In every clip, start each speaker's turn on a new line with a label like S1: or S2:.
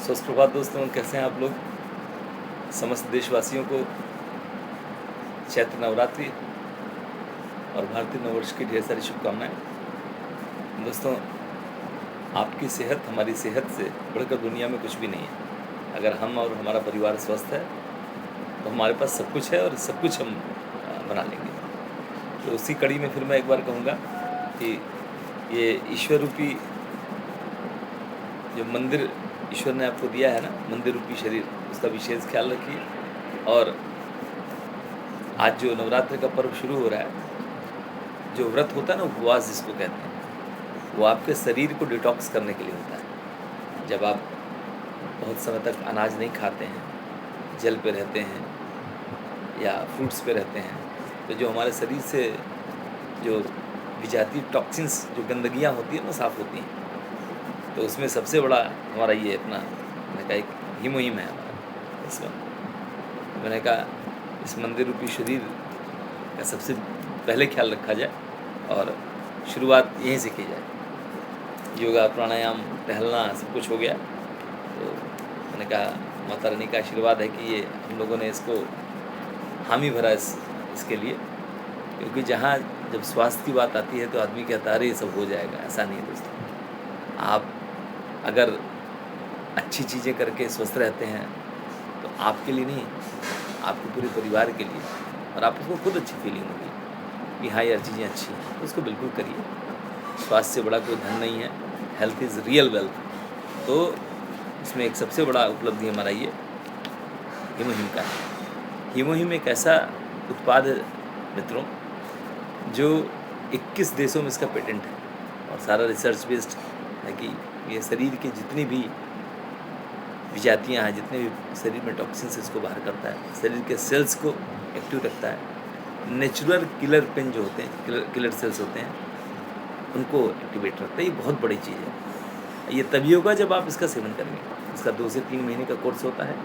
S1: सुप्रभात दोस्तों, कैसे हैं आप लोग। समस्त देशवासियों को चैत्र नवरात्रि और भारतीय नववर्ष की ढेर सारी शुभकामनाएं। दोस्तों, आपकी सेहत हमारी सेहत से बढ़कर दुनिया में कुछ भी नहीं है। अगर हम और हमारा परिवार स्वस्थ है तो हमारे पास सब कुछ है और सब कुछ हम बना लेंगे। तो उसी कड़ी में फिर मैं एक बार कहूँगा कि ये ईश्वर रूपी जो मंदिर ईश्वर ने आपको दिया है ना, मंदिर रूपी शरीर, उसका विशेष ख्याल रखिए। और आज जो नवरात्र का पर्व शुरू हो रहा है, जो व्रत होता है ना, उपवास जिसको कहते हैं, वो आपके शरीर को डिटॉक्स करने के लिए होता है। जब आप बहुत समय तक अनाज नहीं खाते हैं, जल पे रहते हैं या फ्रूट्स पे रहते हैं, तो जो हमारे शरीर से जो विजातीय टॉक्सिन्स, जो गंदगियाँ होती हैं, वो साफ़ होती हैं। तो उसमें सबसे बड़ा हमारा ये अपना, मैंने कहा, एक हिमोहिम है हमारा। इसमें मैंने कहा इस मंदिर रूपी शरीर का सबसे पहले ख्याल रखा जाए और शुरुआत यहीं से की जाए। योगा, प्राणायाम, टहलना सब कुछ हो गया, तो मैंने कहा माता रानी का आशीर्वाद है कि ये हम लोगों ने इसको हामी भरा इसके लिए, क्योंकि जहाँ जब स्वास्थ्य की बात आती है तो आदमी कहता है अरे ये सब हो जाएगा। ऐसा नहीं है दोस्तों। आप अगर अच्छी चीज़ें करके स्वस्थ रहते हैं तो आपके लिए नहीं, आपके पूरे परिवार के लिए, और आपको खुद अच्छी फीलिंग होगी कि हाँ यार चीज़ें अच्छी हैं, तो उसको बिल्कुल करिए। स्वास्थ्य से बड़ा कोई धन नहीं है। Health is real wealth. तो इसमें एक सबसे बड़ा उपलब्धि हमारा ये हिमोहिम का है। हिमोहिम एक ऐसा उत्पाद है मित्रों, जो 21 देशों में इसका पेटेंट है और सारा रिसर्च बेस्ड है कि ये शरीर के जितनी भी विजातियाँ हैं, जितने भी शरीर में टॉक्सिन्स, इसको बाहर करता है, शरीर के सेल्स को एक्टिव रखता है। नेचुरल किलर पेन जो होते हैं, किलर सेल्स होते हैं, उनको एक्टिवेट रखता है। ये बहुत बड़ी चीज़ है। ये तभी होगा जब आप इसका सेवन करेंगे। इसका 2 से 3 महीने का कोर्स होता है।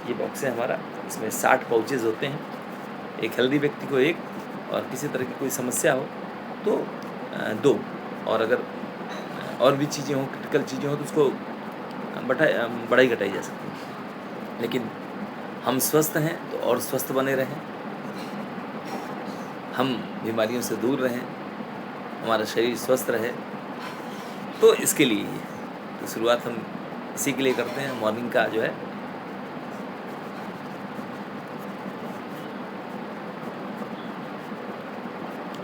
S1: ये बॉक्स है हमारा, इसमें 60 पाउचेज़ होते हैं। एक हेल्दी व्यक्ति को एक, और किसी तरह की कोई समस्या हो तो 2, और अगर और भी चीज़ें हों, क्रिटिकल चीज़ें हों, तो उसको बढ़ाई घटाई जा सकती है। लेकिन हम स्वस्थ हैं तो और स्वस्थ बने रहें, हम बीमारियों से दूर रहें, हमारा शरीर स्वस्थ रहे, तो इसके लिए ही है। तो शुरुआत हम इसी के लिए करते हैं। मॉर्निंग का जो है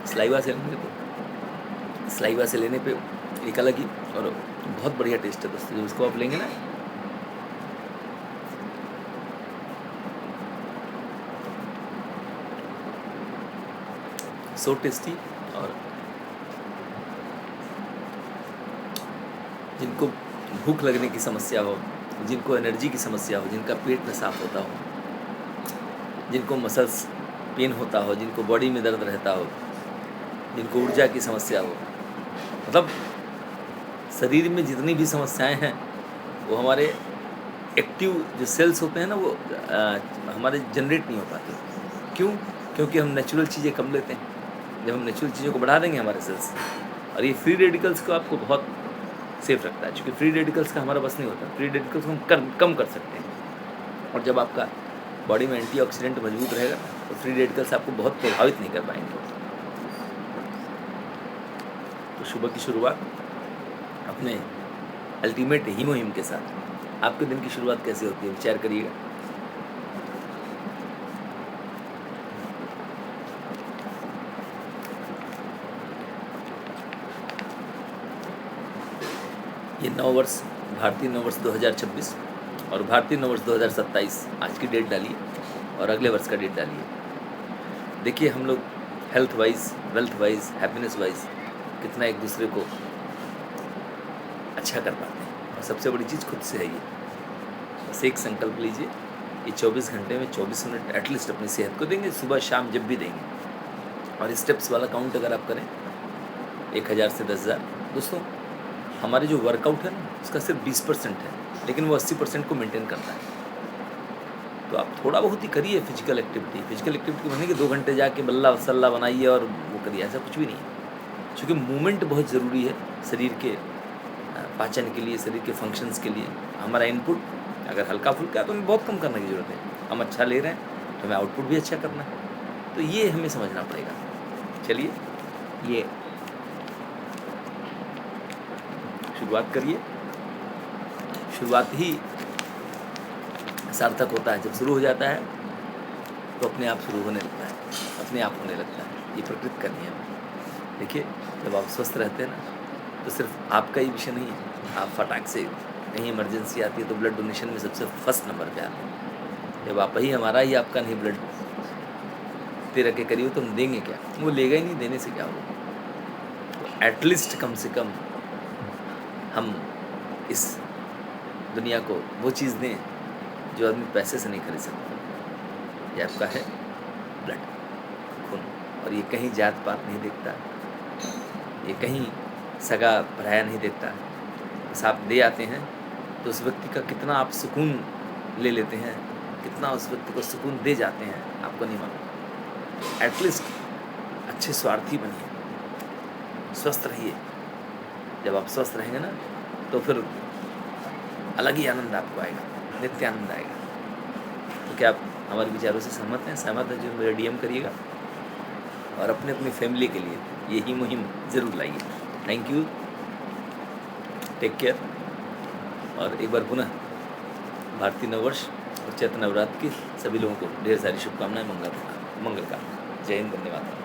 S1: स्लाइवा से लेंगे, तो स्लाइवा से लेने पे एक अलग ही और बहुत बढ़िया टेस्ट है दोस्तों। जब इसको आप लेंगे ना, सो टेस्टी। और जिनको भूख लगने की समस्या हो, जिनको एनर्जी की समस्या हो, जिनका पेट में साफ होता हो, जिनको मसल्स पेन होता हो, जिनको बॉडी में दर्द रहता हो, जिनको ऊर्जा की समस्या हो, मतलब शरीर में जितनी भी समस्याएं हैं, वो हमारे एक्टिव जो सेल्स होते हैं ना, वो हमारे जनरेट नहीं हो पाते। क्यों? क्योंकि हम नेचुरल चीज़ें कम लेते हैं। जब हम नेचुरल चीज़ों को बढ़ा देंगे हमारे सेल्स, और ये फ्री रेडिकल्स को आपको बहुत सेफ रखता है, क्योंकि फ्री रेडिकल्स का हमारा बस नहीं होता। फ्री रेडिकल्स को हम कम कर सकते हैं, और जब आपका बॉडी में एंटीऑक्सीडेंट मजबूत रहेगा तो फ्री रेडिकल्स आपको बहुत प्रभावित नहीं कर पाएंगे। तो सुबह की शुरुआत अपने अल्टीमेट हिमोहिम के साथ। आपके दिन की शुरुआत कैसे होती है, विचार करिएगा। ये नववर्ष, भारतीय नववर्ष 2026 और भारतीय नववर्ष 2027 आज की डेट डालिए और अगले वर्ष का डेट डालिए। देखिए हम लोग health wise, wealth wise, happiness wise कितना एक दूसरे को अच्छा कर पाते हैं। और सबसे बड़ी चीज़ खुद से है ये। बस एक संकल्प लीजिए, ये 24 घंटे में 24 मिनट एटलीस्ट अपनी सेहत को देंगे, सुबह शाम जब भी देंगे। और स्टेप्स वाला काउंट अगर आप करें 1000 से 10,000। दोस्तों, हमारे जो वर्कआउट है ना, उसका सिर्फ 20% है, लेकिन वो 80% को मेंटेन करता है। तो आप थोड़ा बहुत ही करिए फिजिकल एक्टिविटी। फिजिकल एक्टिविटी बने कि 2 घंटे जाके बल्ला वसल्ला बनाइए और वो करिए, ऐसा कुछ भी नहीं है। क्योंकि मूवमेंट बहुत ज़रूरी है शरीर के पाचन के लिए, शरीर के फंक्शंस के लिए। हमारा इनपुट अगर हल्का फुल्का है तो हमें बहुत कम करने की ज़रूरत है। हम अच्छा ले रहे हैं तो हमें आउटपुट भी अच्छा करना है। तो ये हमें समझना पड़ेगा। चलिए, ये शुरुआत करिए। शुरुआत ही सार्थक होता है। जब शुरू हो जाता है तो अपने आप शुरू होने लगता है, अपने आप होने लगता है। ये प्रकृति का नियम है। देखिए, जब आप स्वस्थ रहते हैं ना, तो सिर्फ आपका ही विषय नहीं है। आप फटाक से कहीं इमरजेंसी आती है तो ब्लड डोनेशन में सबसे फर्स्ट नंबर पे आते हैं। जब आप ही हमारा ही आपका नहीं ब्लड तेरह के करीब तो हम देंगे क्या? वो लेगा ही नहीं, देने से क्या होगा? तो एटलीस्ट कम से कम हम इस दुनिया को वो चीज़ दें जो आदमी पैसे से नहीं खरीद सकता। ये आपका है ब्लड, खून। और ये कहीं जात पात नहीं देखता, ये कहीं सगा पराया नहीं देखता। बस आप दे आते हैं तो उस व्यक्ति का कितना आप सुकून ले लेते हैं, कितना उस व्यक्ति को सुकून दे जाते हैं, आपको नहीं मालूम। एटलीस्ट अच्छे स्वार्थी बनिए, स्वस्थ रहिए। जब आप स्वस्थ रहेंगे ना तो फिर अलग ही आनंद आपको आएगा, नित्य आनंद आएगा। तो क्या आप हमारे विचारों से सहमत हैं? सहमत हैं जो मेरा DM करिएगा और अपने अपनी फैमिली के लिए यही मुहिम ज़रूर लाइए। Thank you, take care. और एक बार पुनः भारतीय नववर्ष और चैत्र नवरात्र की सभी लोगों को ढेर सारी शुभकामनाएं, मंगल का। जय हिंद, धन्यवाद।